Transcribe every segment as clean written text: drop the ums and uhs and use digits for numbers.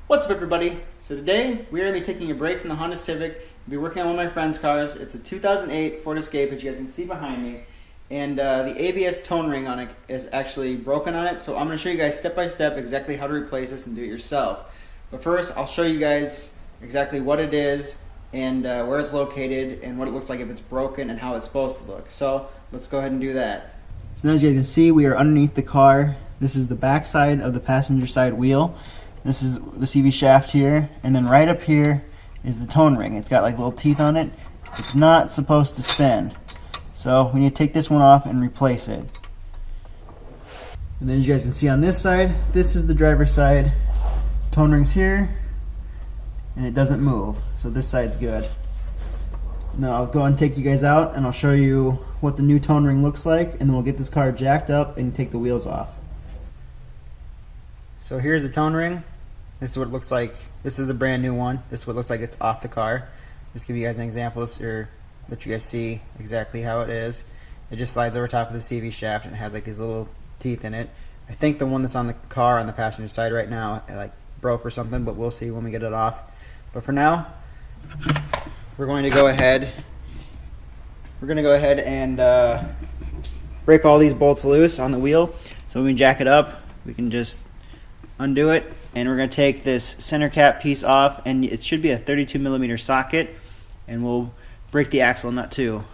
What's up, everybody? So today we are going to be taking a break from the Honda Civic. We'll be working on one of my friend's cars. It's a 2008 Ford Escape, as you guys can see behind me. And the ABS tone ring on it is actually broken on it. So I'm going to show you guys step by step exactly how to replace this and do it yourself. But first, I'll show you guys exactly what it is and where it's located and what it looks like if it's broken and how it's supposed to look. So let's go ahead and do that. So now, as you guys can see, we are underneath the car. This is the back side of the passenger side wheel. This is the CV shaft here, and then right up here is the tone ring. It's got like little teeth on it. It's not supposed to spin. So we need to take this one off and replace it. And then as you guys can see on this side, this is the driver's side. Tone ring's here, and it doesn't move. So this side's good. Now I'll go and take you guys out, and I'll show you what the new tone ring looks like, and then we'll get this car jacked up and take the wheels off. So here's the tone ring. This is what it looks like. This is the brand new one. This is what it looks like it's off the car. Just give you guys an example or let you guys see exactly how it is. It just slides over top of the CV shaft and it has like these little teeth in it. I think the one that's on the car on the passenger side right now like broke or something, but we'll see when we get it off. But for now, we're going to go ahead and break all these bolts loose on the wheel. So when we jack it up, we can just undo it, and we're going to take this center cap piece off, and it should be a 32mm socket, and we'll break the axle nut too.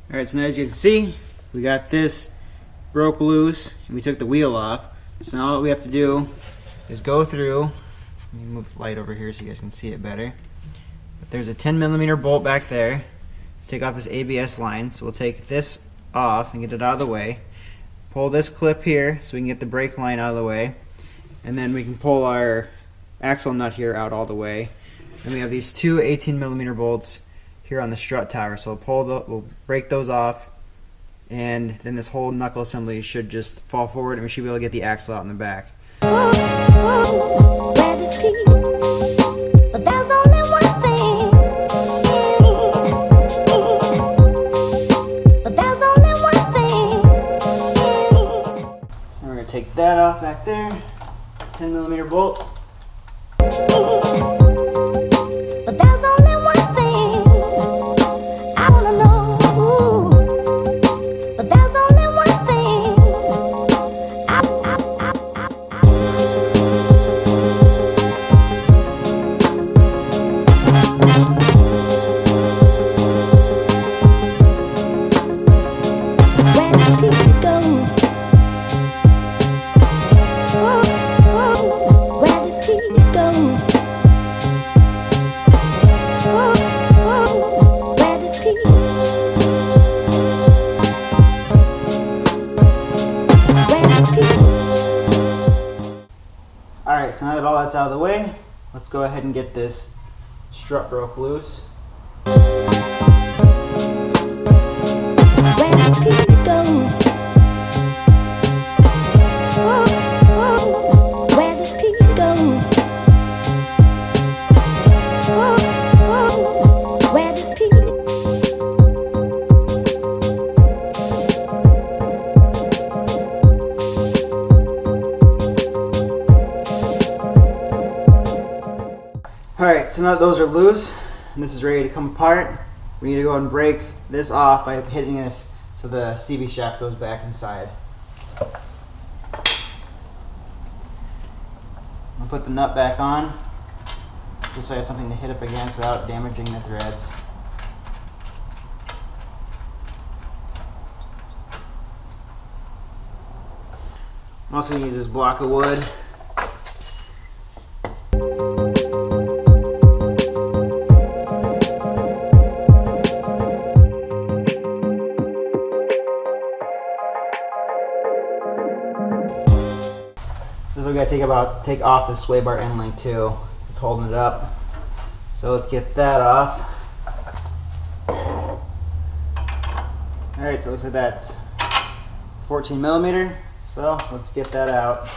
Alright, so now as you can see, we got this broke loose and we took the wheel off. So now what we have to do is go through, let me move the light over here so you guys can see it better. But there's a 10mm bolt back there. Let's take off this ABS line. So we'll take this off and get it out of the way. Pull this clip here so we can get the brake line out of the way. And then we can pull our axle nut here out all the way. Then we have these two 18mm bolts here on the strut tower, so we'll break those off, and then this whole knuckle assembly should just fall forward, and we should be able to get the axle out in the back. So now we're going to take that off back there, 10mm bolt. Alright, so now that all that's out of the way, let's go ahead and get this strut broke loose. Where did peace go? Where did peace go? Where did peace go? Alright, so now that those are loose and this is ready to come apart, we need to go ahead and break this off by hitting this so the CV shaft goes back inside. I'll put the nut back on just so I have something to hit up against without damaging the threads. I'm also going to use this block of wood. This is what we gotta take off the sway bar end link too. It's holding it up. So let's get that off. Alright, so it looks like that's 14 millimeter. So let's get that out.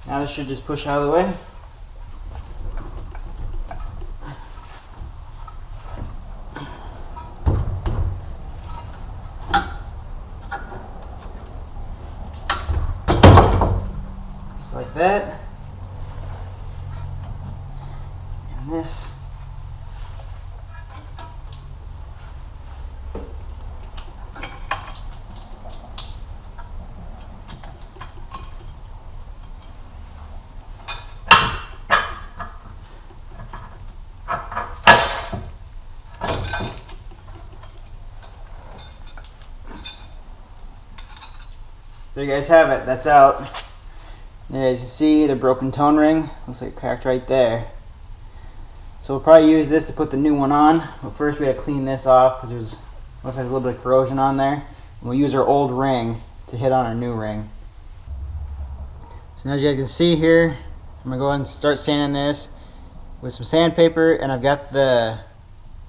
Now this should just push out of the way. Just like that. And this. So you guys have it, that's out. And as you see, the broken tone ring, looks like it cracked right there. So we'll probably use this to put the new one on, but first we gotta clean this off because there's, looks like a little bit of corrosion on there. And we'll use our old ring to hit on our new ring. So now as you guys can see here, I'm gonna go ahead and start sanding this with some sandpaper, and I've got the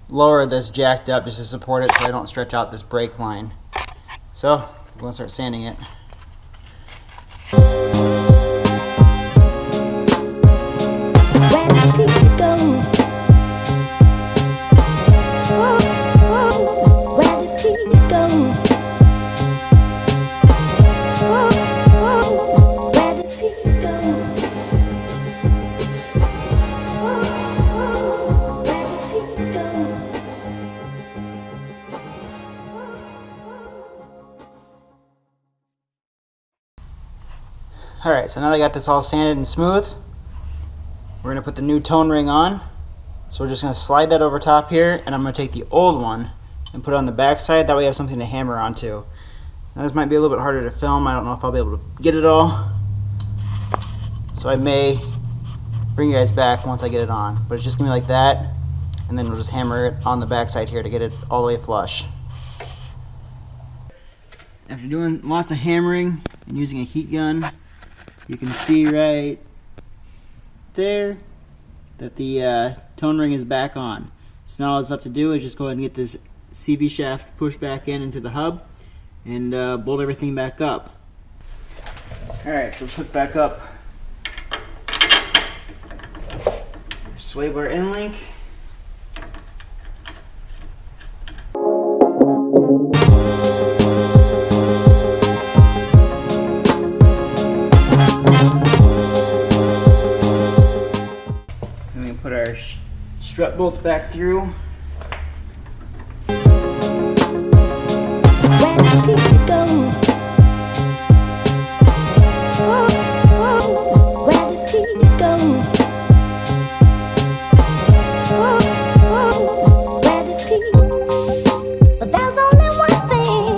lower that's jacked up just to support it so I don't stretch out this brake line. So we're gonna start sanding it. Alright, so now that I got this all sanded and smooth, we're going to put the new tone ring on. So we're just going to slide that over top here, and I'm going to take the old one and put it on the back side. That way I have something to hammer onto. Now this might be a little bit harder to film. I don't know if I'll be able to get it all. So I may bring you guys back once I get it on. But it's just going to be like that, and then we'll just hammer it on the back side here to get it all the way flush. After doing lots of hammering and using a heat gun, you can see right there that the tone ring is back on. So now all it's left to do is just go ahead and get this CV shaft pushed back into the hub and bolt everything back up. Alright, so let's hook back up sway bar end link. Put our strut bolts back through. Where the peaks go. Where the peaks go. Where the peaks. But there's only one thing.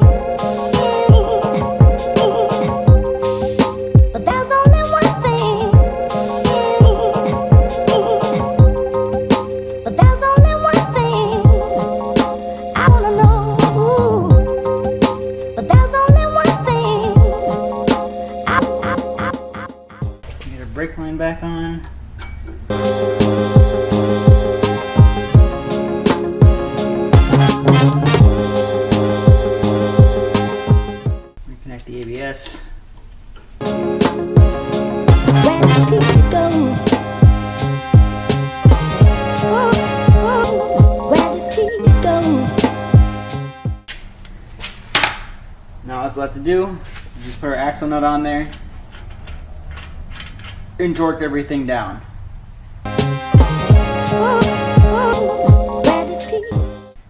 But there's only one thing. But there's only one thing I wanna know. But there's only one thing. Get our brake line back on. Reconnect the ABS. Where the peaks go. Where the peaks go. Now all that's left to do is just put our axle nut on there and torque everything down.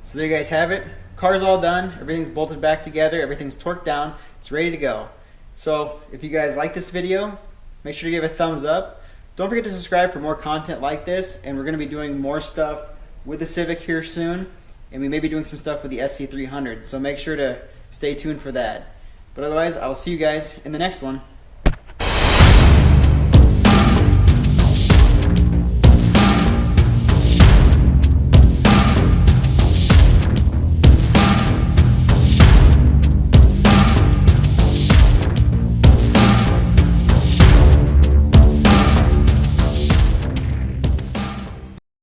So there you guys have it. Car's all done. Everything's bolted back together. Everything's torqued down. It's ready to go. So if you guys like this video, make sure to give it a thumbs up. Don't forget to subscribe for more content like this. And we're going to be doing more stuff with the Civic here soon. And we may be doing some stuff with the SC300. So make sure to stay tuned for that. But otherwise, I'll see you guys in the next one.